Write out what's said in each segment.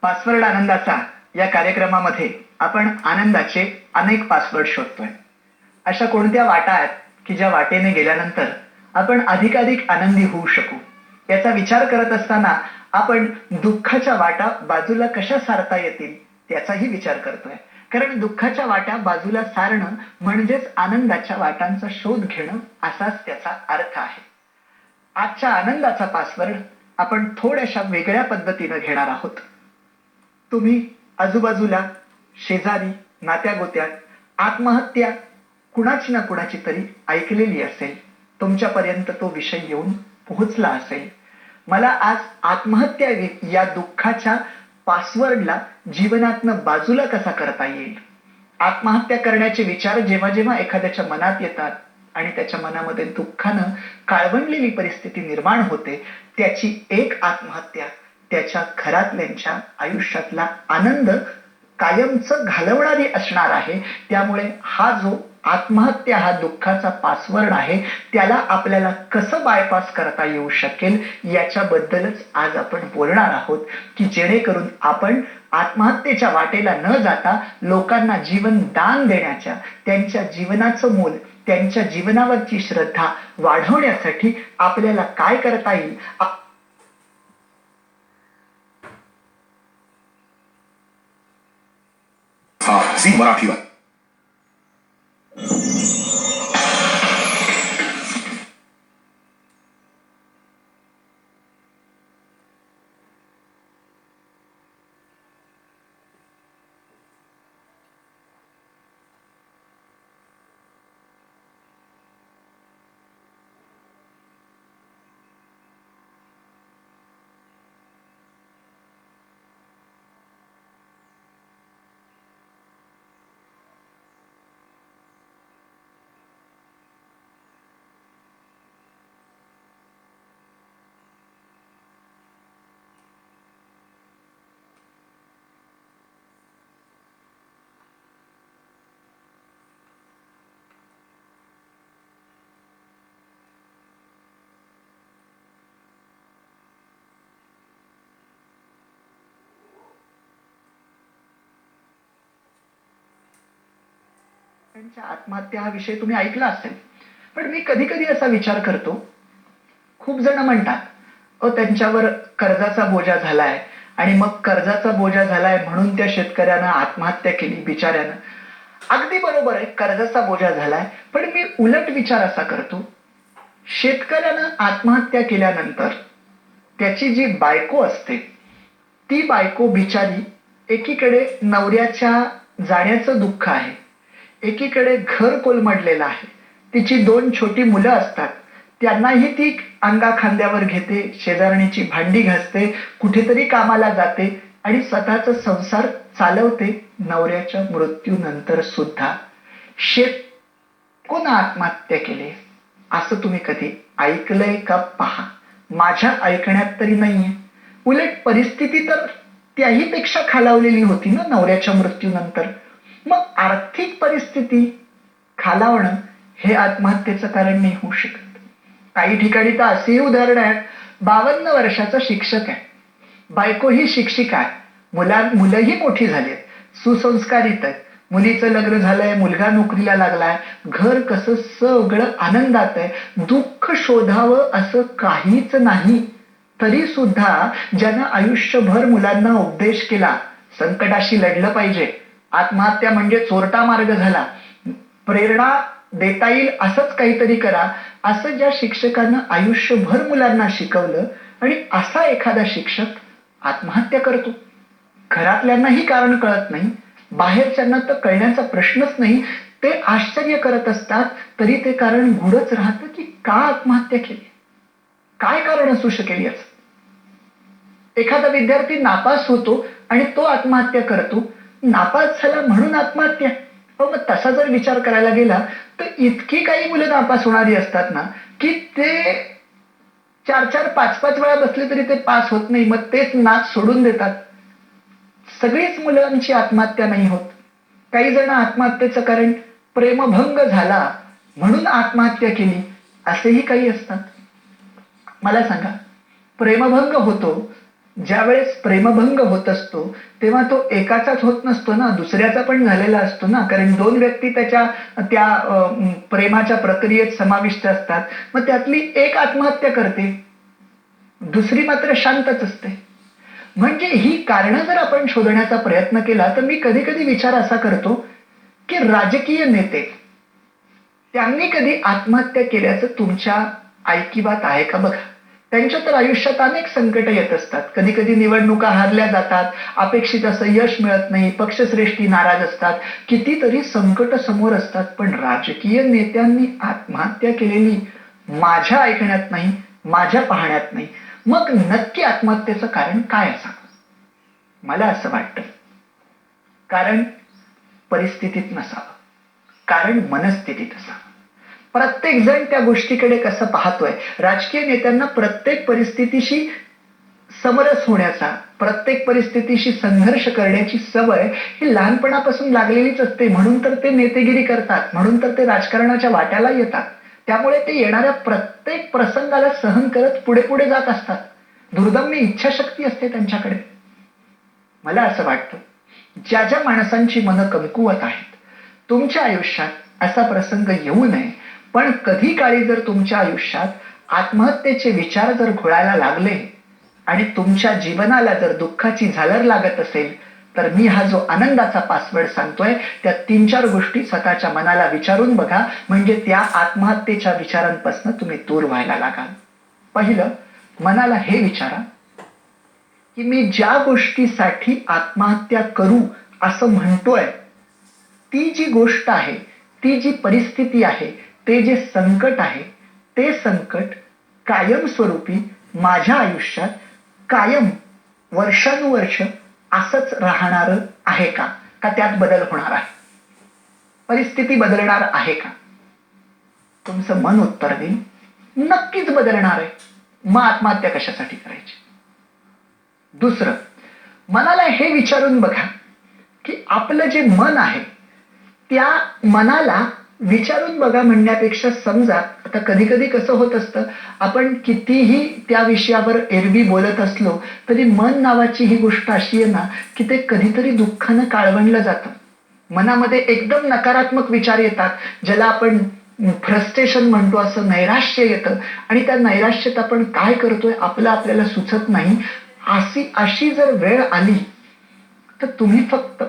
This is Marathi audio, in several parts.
पासवर्ड आनंदाचा या कार्यक्रमामध्ये आपण आनंदाचे अनेक पासवर्ड शोधतोय. अशा कोणत्या वाटा आहेत की ज्या वाटेने गेल्यानंतर आपण अधिकाधिक आनंदी होऊ शकू? याचा विचार करत असताना आपण दुःखाच्या वाटा बाजूला कशा सारता येतील त्याचाही विचार करतोय. कारण दुःखाच्या वाटा बाजूला सारणं म्हणजेच आनंदाच्या वाटांचा शोध घेणं असाच त्याचा अर्थ आहे. आजच्या आनंदाचा पासवर्ड आपण थोड्याशा वेगळ्या पद्धतीनं घेणार आहोत. तुम्ही आजूबाजूला शेजारी नात्यागोत्यात आत्महत्या कुणाची ना कुणाची तरी ऐकलेली असेल. तुमच्यापर्यंत तो विषय येऊन पोहोचला असेल. मला आज आत्महत्या या दुःखाच्या पासवर्डला जीवनातनं बाजूला कसा करता येईल, आत्महत्या करण्याचे विचार जेव्हा जेव्हा एखाद्याच्या मनात येतात आणि त्याच्या मनामध्ये दुःखानं काळवंडलेली परिस्थिती निर्माण होते, त्याची एक आत्महत्या त्याच्या घरातल्यांच्या आयुष्यातला आनंद कायमच घालवणारी असणार आहे. त्यामुळे हा जो आत्महत्या हा दुःखाचा पासवर्ड आहे त्याला आपल्याला कसं बायपास करता येऊ शकेल याच्याबद्दलच आज आपण बोलणार आहोत, की जेणेकरून आपण आत्महत्येच्या वाटेला न जाता लोकांना जीवन दान देण्याच्या, त्यांच्या जीवनाचं मोल, त्यांच्या जीवनावरची श्रद्धा वाढवण्यासाठी आपल्याला काय करता येईल. झी मराठीवर आत्महत्या हा विषय तुम्ही ऐकला असेल. पण मी कधी कधी असा विचार करतो, खूप जण म्हणतात त्यांच्यावर कर्जाचा बोजा झालाय आणि मग कर्जाचा बोजा झालाय म्हणून त्या शेतकऱ्यानं आत्महत्या केली बिचाऱ्यानं. अगदी बरोबर आहे, कर्जाचा बोजा झालाय. पण मी उलट विचार असा करतो, शेतकऱ्यानं आत्महत्या केल्यानंतर त्याची जी बायको असते ती बायको बिचारी एकीकडे नवऱ्याच्या जाण्याचं दुःख आहे, एकीकडे घर कोलमडलेलं आहे, तिची 2 छोटी मुलं असतात, त्यांनाही ती अंगा खांद्यावर घेते, शेजारणीची भांडी घासते, कुठेतरी कामाला जाते आणि स्वतःचा संसार चालवते नवऱ्याच्या मृत्यूनंतर सुद्धा. कोण आत्महत्या केली असं तुम्ही कधी ऐकलंय का? पहा, माझ्या ऐकण्यात तरी नाहीये. उलट परिस्थिती तर त्याही पेक्षा खालावलेली होती ना नवऱ्याच्या मृत्यूनंतर. मग आर्थिक परिस्थिती खालावणं हे आत्महत्येचं कारण नाही होऊ शकत. काही ठिकाणी तर असेही उदाहरण आहेत, 52 वर्षाचा शिक्षक आहे, बायको ही शिक्षिका आहे, मुलंही मोठी झाली आहेत, सुसंस्कारित आहेत, मुलीचं लग्न झालंय, मुलगा नोकरीला लागलाय, घर कसं सगळं आनंदात आहे, दुःख शोधावं असं काहीच नाही. तरी सुद्धा ज्यानं आयुष्यभर मुलांना उपदेश केला, संकटाशी लढलं पाहिजे, आत्महत्या म्हणजे चोरटा मार्ग झाला, प्रेरणा देता येईल असंच काहीतरी करा, असं ज्या शिक्षकानं आयुष्यभर मुलांना शिकवलं आणि असा एखादा शिक्षक आत्महत्या करतो. घरातल्यांनाही कारण कळत नाही, बाहेरच्यांना तर कळण्याचा प्रश्नच नाही. ते आश्चर्य करत असतात, तरी ते कारण गूढच राहतं की का आत्महत्या केली, काय कारण असू शकेल याचं. एखादा विद्यार्थी नापास होतो आणि तो आत्महत्या करतो, नापास झाला म्हणून आत्महत्या. मग तसा जर विचार करायला गेला तर इतकी काही मुलं नापास होणारी असतात ना की ते 4-4, 5-5 वेळा बसले तरी ते पास होत नाही, मग तेच नाच सोडून देतात. सगळीच मुलांची आत्महत्या नाही होत. काही जण आत्महत्येचं कारण प्रेमभंग झाला म्हणून आत्महत्या केली असेही काही असतात. मला सांगा, प्रेमभंग होतो, ज्यावेळेस प्रेमभंग होत असतो तेव्हा तो एकाचाच होत नसतो ना, दुसऱ्याचा पण झालेला असतो ना, कारण दोन व्यक्ती त्या प्रेमाच्या प्रक्रियेत समाविष्ट असतात. मग त्यातली एक आत्महत्या करते, दुसरी मात्र शांतच असते. म्हणजे ही कारणं जर आपण शोधण्याचा प्रयत्न केला तर मी कधी कधी विचार असा करतो की राजकीय नेते त्यांनी कधी आत्महत्या केल्याचं तुमच्या ऐकिवात आहे का बघा. त्यांच्या तर आयुष्यात अनेक संकट येत असतात. कधी कधी निवडणुका हारल्या जातात, अपेक्षित असं यश मिळत नाही, पक्षश्रेष्ठी नाराज असतात, कितीतरी संकट समोर असतात, पण राजकीय नेत्यांनी आत्महत्या केलेली माझ्या ऐकण्यात नाही, माझ्या पाहण्यात नाही. मग नक्की आत्महत्येचं कारण काय असावं? मला असं वाटतं कारण परिस्थितीत नसावं, कारण मनस्थितीत असावं. प्रत्येक जण त्या गोष्टीकडे कसं पाहतोय. राजकीय नेत्यांना प्रत्येक परिस्थितीशी समरस होण्याचा, प्रत्येक परिस्थितीशी संघर्ष करण्याची सवय ही लहानपणापासून लागलेलीच असते. म्हणून तर ते नेतेगिरी करतात, म्हणून तर ते राजकारणाच्या वाट्याला येतात. त्यामुळे ते येणाऱ्या प्रत्येक प्रसंगाला सहन करत पुढे पुढे जात असतात. दुर्दम्य इच्छाशक्ती असते त्यांच्याकडे. मला असं वाटतं ज्या ज्या माणसांची मनं कमकुवत आहेत, तुमच्या आयुष्यात असा प्रसंग येऊ नये. पण कधी काळी जर तुमच्या आयुष्यात आत्महत्येचे विचार जर घोळायला लागले आणि तुमच्या जीवनाला जर दुःखाची झालर लागत असेल, तर मी हा जो आनंदाचा पासवर्ड सांगतोय त्या 3-4 गोष्टी स्वतःच्या मनाला विचारून बघा, म्हणजे त्या आत्महत्येच्या विचारांपासून तुम्ही दूर व्हायला लागाल. पहिलं, मनाला हे विचारा की मी ज्या गोष्टीसाठी आत्महत्या करू असं म्हणतोय, ती जी गोष्ट आहे, ती जी परिस्थिती आहे, ते जे संकट आहे, ते संकट कायमस्वरूपी माझ्या आयुष्यात कायम वर्षानुवर्ष असंच राहणार आहे का? का त्यात बदल होणार आहे? परिस्थिती बदलणार आहे का? तुमचं मन उत्तर देईल नक्कीच बदलणार आहे. मग आत्महत्या कशासाठी करायची? दुसरं, मनाला हे विचारून बघा की आपलं जे मन आहे त्या मनाला विचारून बघा म्हणण्यापेक्षा समजा, आता कधी कधी कसं होत असतं, आपण कितीही त्या विषयावर एरवी बोलत असलो तरी मन नावाची ही गोष्ट अशी आहे ना की ते कधीतरी दुःखानं काळवंडलं जातं. मनामध्ये एकदम नकारात्मक विचार येतात, ज्याला आपण फ्रस्ट्रेशन म्हणतो, असं नैराश्य येतं आणि त्या नैराश्यात आपण काय करतोय आपलं आपल्याला सुचत नाही. अशी जर वेळ आली तर तुम्ही फक्त,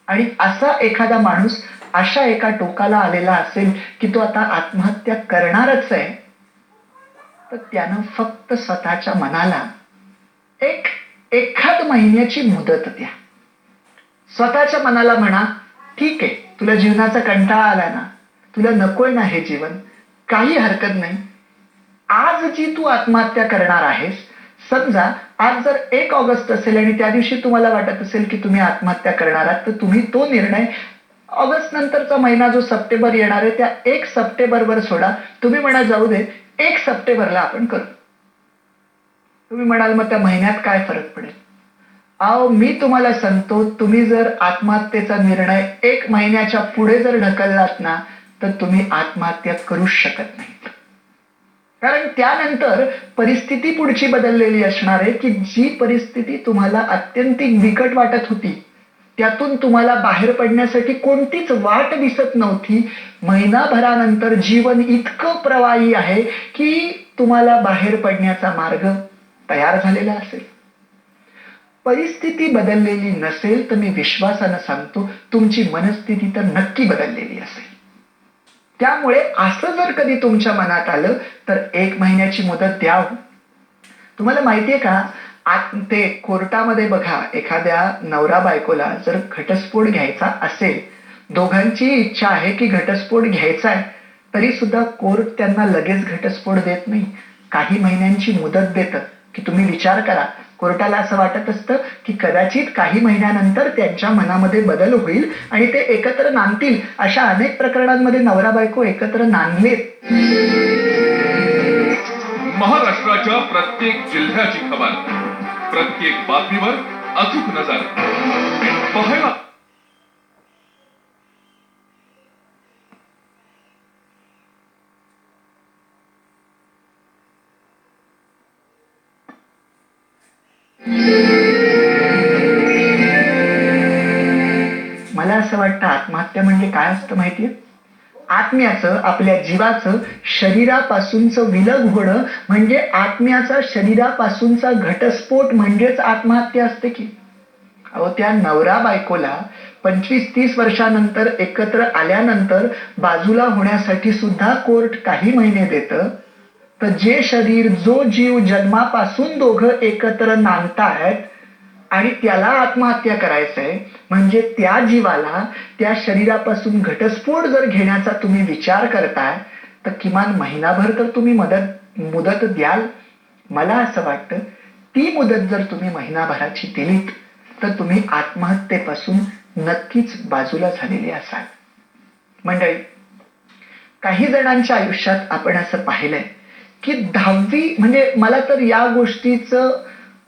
आणि असा एखादा माणूस अशा एका टोकाला आलेला असेल की तो आता आत्महत्या करणारच आहे, तर त्यानं फक्त स्वतःच्या मनाला एखाद महिन्याची मुदत द्या. स्वतःच्या मनाला म्हणा, ठीक आहे, तुला जीवनाचा कंटाळा आला ना, तुला नकोय ना हे जीवन, काही हरकत नाही. आज जी तू आत्महत्या करणार आहेस, समजा आज जर 1 ऑगस्ट असेल आणि त्या दिवशी तुम्हाला वाटत असेल की तुम्ही आत्महत्या करणार आहात, तर तुम्ही तो निर्णय ऑगस्ट नंतरचा महिना जो सप्टेंबर येणार आहे त्या 1 सप्टेंबरवर सोडा. तुम्ही म्हणा जाऊ दे 1 सप्टेंबरला आपण करू. तुम्ही म्हणाल मग त्या महिन्यात काय फरक पडेल? अहो, मी तुम्हाला सांगतो, तुम्ही जर आत्महत्येचा निर्णय 1 महिन्याच्या पुढे जर ढकललात ना, तर तुम्ही आत्महत्या करूच शकत नाही. कारण त्यानंतर परिस्थिती पुढची बदललेली असणार आहे की जी परिस्थिती तुम्हाला अत्यंतिक बिकट वाटत होती, त्यातून तुम्हाला बाहेर पडण्यासाठी कोणतीच वाट दिसत नव्हती. महिनाभरानंतर जीवन इतकं प्रवाही आहे की तुम्हाला बाहेर पडण्याचा मार्ग तयार झालेला असेल. परिस्थिती बदललेली नसेल तर मी विश्वासानं सांगतो तुमची मनस्थिती तर नक्की बदललेली असेल. त्यामुळे असं जर कधी तुमच्या मनात आलं तर 1 महिन्याची मुदत द्या. तुम्हाला माहितीये का, ते कोर्टामध्ये बघा, एखाद्या नवरा बायकोला जर घटस्फोट घ्यायचा असेल, दोघांची इच्छा आहे की घटस्फोट घ्यायचा आहे, तरी सुद्धा कोर्ट त्यांना लगेच घटस्फोट देत नाही. काही महिन्यांची मुदत देतं की तुम्ही विचार करा. कोर्टाला असं वाटत असतं की कदाचित काही महिन्यानंतर त्यांच्या मनामध्ये बदल होईल आणि ते एकत्र नांदतील. अशा अनेक प्रकरणांमध्ये नवरा बायको एकत्र नांदलेत. महाराष्ट्राच्या प्रत्येक जिल्ह्याची खबर, प्रत्येक बातमीवर अचूक नजर पाहायला. असं वाटतं आत्महत्या म्हणजे काय असतं माहितीये? आत्म्याचं, आपल्या जीवाचं शरीरापासूनचं विलग होणं म्हणजे आत्म्याचा शरीरापासूनचा घटस्फोट म्हणजेच आत्महत्या असते की. अहो, त्या नवरा बायकोला 25-30 वर्षानंतर एकत्र आल्यानंतर बाजूला होण्यासाठी सुद्धा कोर्ट काही महिने देतं. तर जे शरीर, जो जीव जन्मापासून दोघं एकत्र नांदतायत आणि त्याला आत्महत्या करायचंय, म्हणजे त्या जीवाला त्या शरीरापासून घटस्फोट जर घेण्याचा तुम्ही विचार करताय तर किमान महिनाभर तर तुम्ही मुदत द्याल. मला असं वाटतं ती मुदत जर तुम्ही महिनाभराची दिलीत तर तुम्ही आत्महत्येपासून नक्कीच बाजूला झालेली असाल. मंडळी, काही जणांच्या आयुष्यात आपण असं पाहिलंय की 10वी म्हणजे मला तर या गोष्टीचं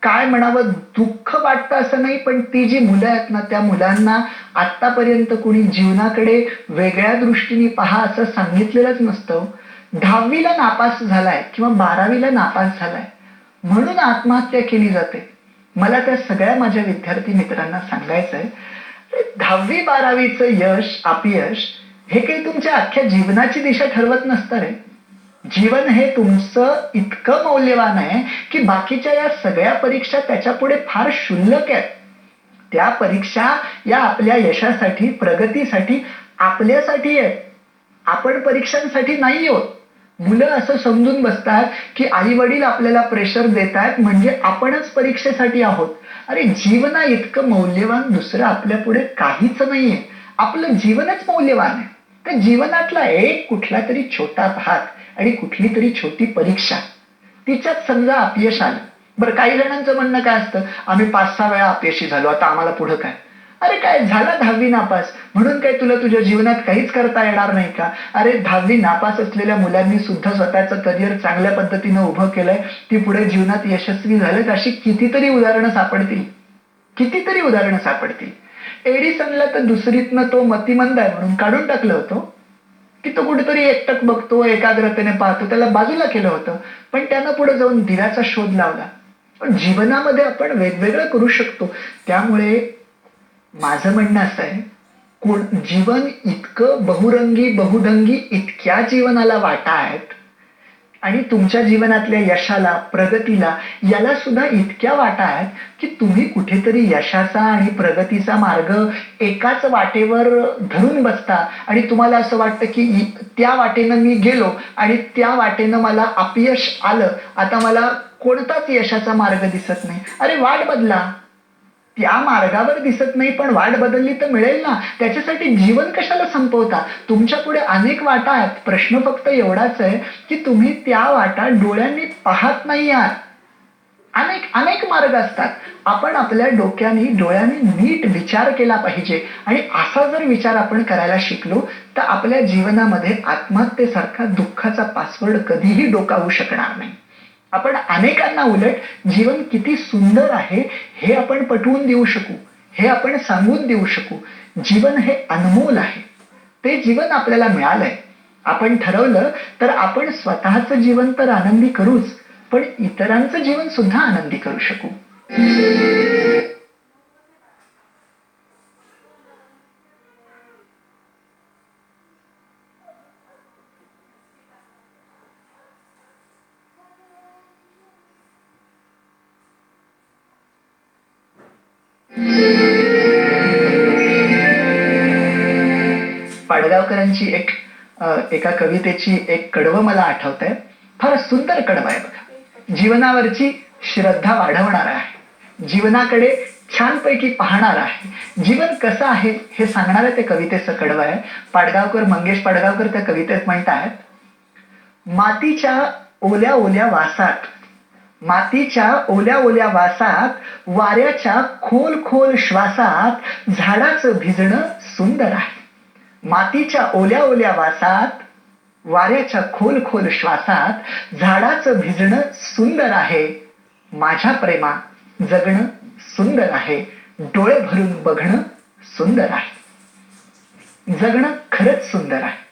काय म्हणावं, दुःख वाटतं असं नाही, पण ती जी मुलं आहेत ना, त्या मुलांना आतापर्यंत कोणी जीवनाकडे वेगळ्या दृष्टीने पहा असं सांगितलेलंच नसतं. 10वीला नापास झालाय किंवा 12वीला नापास झालाय म्हणून आत्महत्या केली जाते. मला त्या सगळ्या माझ्या विद्यार्थी मित्रांना सांगायचंय, 10वी 12वीचं यश अपयश हे काही तुमच्या अख्ख्या जीवनाची दिशा ठरवत नसतं रे. जीवन हे तुमचं इतकं मौल्यवान आहे की बाकीच्या या सगळ्या परीक्षा त्याच्या पुढे फार क्षुल्लक आहेत. त्या परीक्षा या आपल्या यशासाठी, प्रगतीसाठी, आपल्यासाठी आहेत. आपण परीक्षांसाठी नाही आहोत. मुलं असं समजून बसतात की आई वडील आपल्याला प्रेशर देतात म्हणजे आपणच परीक्षेसाठी आहोत. अरे, जीवना इतकं मौल्यवान दुसरं आपल्या पुढे काहीच नाहीये. आपलं जीवनच मौल्यवान आहे. त्या जीवनातला एक कुठला तरी छोटा भाग आणि कुठली तरी छोटी परीक्षा, तिच्यात समजा अपयश आलं. बरं, काही जणांचं म्हणणं काय असतं, आम्ही 5-6 वेळा अपयशी झालो, आता आम्हाला पुढं काय? अरे, काय झाला 10वी नापास म्हणून काय तुला तुझ्या जीवनात काहीच करता येणार नाही का? अरे, 10वी नापास असलेल्या मुलांनी सुद्धा स्वतःचं करिअर चांगल्या पद्धतीनं उभं केलंय, ती पुढे जीवनात यशस्वी झालेत. अशी कितीतरी उदाहरणं सापडतील. एडिसनला तर दुसरीतनं तो मतिमंद आहे म्हणून काढून टाकलं होतं की तो कुठेतरी एकटक बघतो, एकाग्रतेने पाहतो, त्याला बाजूला केलं होतं. पण त्यानं पुढे जाऊन दिव्याचा शोध लावला. पण जीवनामध्ये आपण वेगवेगळं करू शकतो. त्यामुळे माझं म्हणणं असं आहे, जीवन इतकं बहुरंगी बहुढंगी, इतक्या जीवनाला वाटा आहेत आणि तुमच्या जीवनातल्या यशाला, प्रगतीला याला सुद्धा इतक्या वाटा आहेत की तुम्ही कुठेतरी यशाचा आणि प्रगतीचा मार्ग एकाच वाटेवर धरून बसता आणि तुम्हाला असं वाटतं की त्या वाटेनं मी गेलो आणि त्या वाटेनं मला अपयश आलं, आता मला कोणताच यशाचा मार्ग दिसत नाही. अरे, वाट बदला. त्या मार्गावर दिसत नाही पण वाट बदलली तर मिळेल ना. त्याच्यासाठी जीवन कशाला संपवता? तुमच्या पुढे अनेक वाटा आहेत. प्रश्न फक्त एवढाच आहे की तुम्ही त्या वाटा डोळ्यांनी पाहत नाही आहात. अनेक मार्ग असतात. आपण आपल्या डोळ्यांनी नीट विचार केला पाहिजे आणि असा जर विचार आपण करायला शिकलो तर आपल्या जीवनामध्ये आत्महत्येसारखा दुःखाचा पासवर्ड कधीही डोकावू शकणार नाही. आपण अनेकांना उलट जीवन किती सुंदर आहे हे आपण पटवून देऊ शकू, हे आपण सांगून देऊ शकू. जीवन हे अनमोल आहे. ते जीवन आपल्याला मिळालंय. आपण ठरवलं तर आपण स्वतःचं जीवन तर आनंदी करूच, पण इतरांचं जीवन सुद्धा आनंदी करू शकू. पाडगावकरांची एका कवितेची एक कडवं मला आठवतंय. फार सुंदर कडवं आहे बघा. जीवनावरची श्रद्धा वाढवणार आहे, जीवनाकडे छानपैकी पाहणार आहे, जीवन कसं आहे हे सांगणारं ते कवितेचं कडवं आहे. मंगेश पाडगावकर त्या कवितेत म्हणतात, मातीच्या ओल्या ओल्या वासात, वाऱ्याच्या खोल खोल श्वासात झाडाचं भिजणं सुंदर आहे. मातीच्या ओल्या वासात, वाऱ्याच्या खोल खोल श्वासात झाडाचं भिजणं सुंदर आहे. माझ्या प्रेमा जगणं सुंदर आहे. डोळे भरून बघणं सुंदर आहे. जगणं खरंच सुंदर आहे.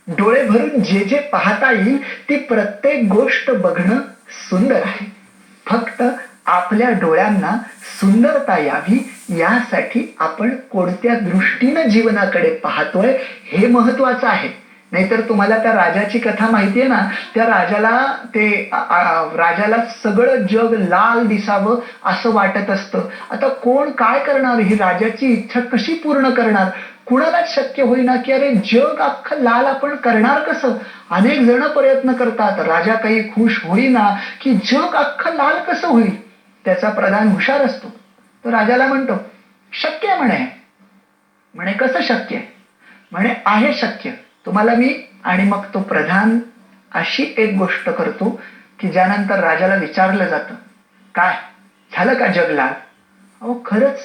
डोळे भरून जे पाहता येईल ती प्रत्येक गोष्ट बघणं सुंदर आहे. फक्त आपल्या डोळ्यांना सुंदरता यावी यासाठी आपण कोणत्या दृष्टीनं जीवनाकडे पाहतोय हे महत्वाचं आहे. नाहीतर तुम्हाला त्या राजाची कथा माहितीये ना, त्या राजाला सगळं जग लाल दिसावं असं वाटत असतं. आता कोण काय करणार, ही राजाची इच्छा कशी पूर्ण करणार? कुणालाच शक्य होईना की अरे जग अख्खं लाल आपण करणार कसं? अनेक जण प्रयत्न करतात, राजा काही खुश होईना की जग अख्खं लाल कसं होईल. त्याचा प्रधान हुशार असतो, तो राजाला म्हणतो शक्य आहे म्हणे कसं शक्य आहे? म्हणे आहे शक्य तुम्हाला मी. आणि मग तो प्रधान अशी एक गोष्ट करतो की ज्यानंतर राजाला विचारलं जातं काय झालं का जग लाल? अहो खरंच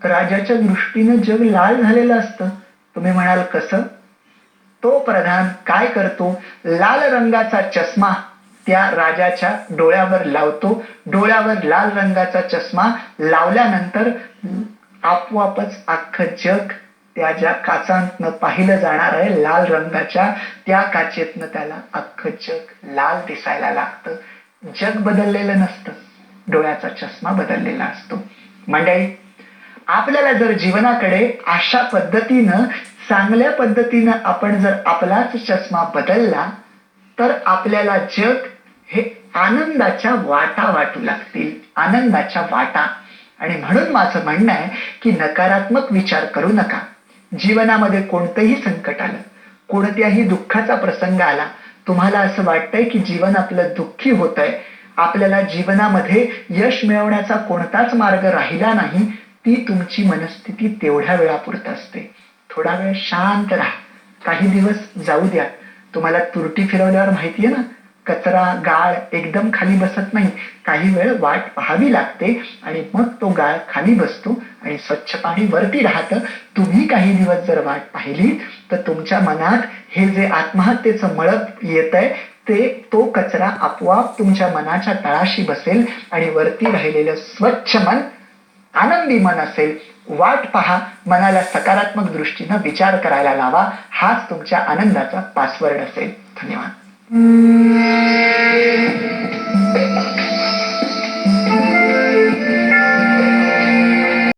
राजाच्या दृष्टीनं जग लाल झालेलं असतं. तुम्ही म्हणाल कसं? तो प्रधान काय करतो, लाल रंगाचा चष्मा त्या राजाच्या डोळ्यावर लावतो. डोळ्यावर लाल रंगाचा चष्मा लावल्यानंतर आपोआपच अख्खं जग त्या ज्या काचांतनं पाहिलं जाणार आहे लाल रंगाच्या, त्या काचेतनं त्याला अख्खं जग लाल दिसायला लागतं. जग बदललेलं नसतं, डोळ्याचा चष्मा बदललेला असतो. मंडळी, आपल्याला जर जीवनाकडे अशा पद्धतीनं, चांगल्या पद्धतीनं आपण जर आपलाच चष्मा बदलला तर आपल्याला जग हे आनंदाच्या वाटा वाटू लागतील, आनंदाच्या वाटा. आणि म्हणून माझं म्हणणं आहे की नकारात्मक विचार करू नका. जीवनामध्ये कोणतंही संकट आलं, कोणत्याही दुःखाचा प्रसंग आला, तुम्हाला असं वाटतंय की जीवन आपलं दुःखी होतंय, आपल्याला जीवनामध्ये यश मिळवण्याचा कोणताच मार्ग राहिला नाही, ती तुमची मनस्थिती तेवढ्या वेळापुरतं असते. थोडा वेळ शांत राहा, काही दिवस जाऊ द्या. तुम्हाला तुरटी फिरवल्यावर माहितीये ना, कचरा गाळ एकदम खाली बसत नाही, काही वेळ वाट पाहावी लागते आणि मग तो गाळ खाली बसतो आणि स्वच्छ पाणी वरती राहतं. तुम्ही काही दिवस जर वाट पाहिली तर तुमच्या मनात हे जे आत्महत्येचं मळप येतंय तो कचरा आपोआप तुमच्या मनाच्या तळाशी बसेल आणि वरती राहिलेलं स्वच्छ मन, आनंदी मन असेल. वाट पहा, मनाला सकारात्मक दृष्टीनं विचार करायला लावा. हाच तुमच्या आनंदाचा पासवर्ड असेल. धन्यवाद.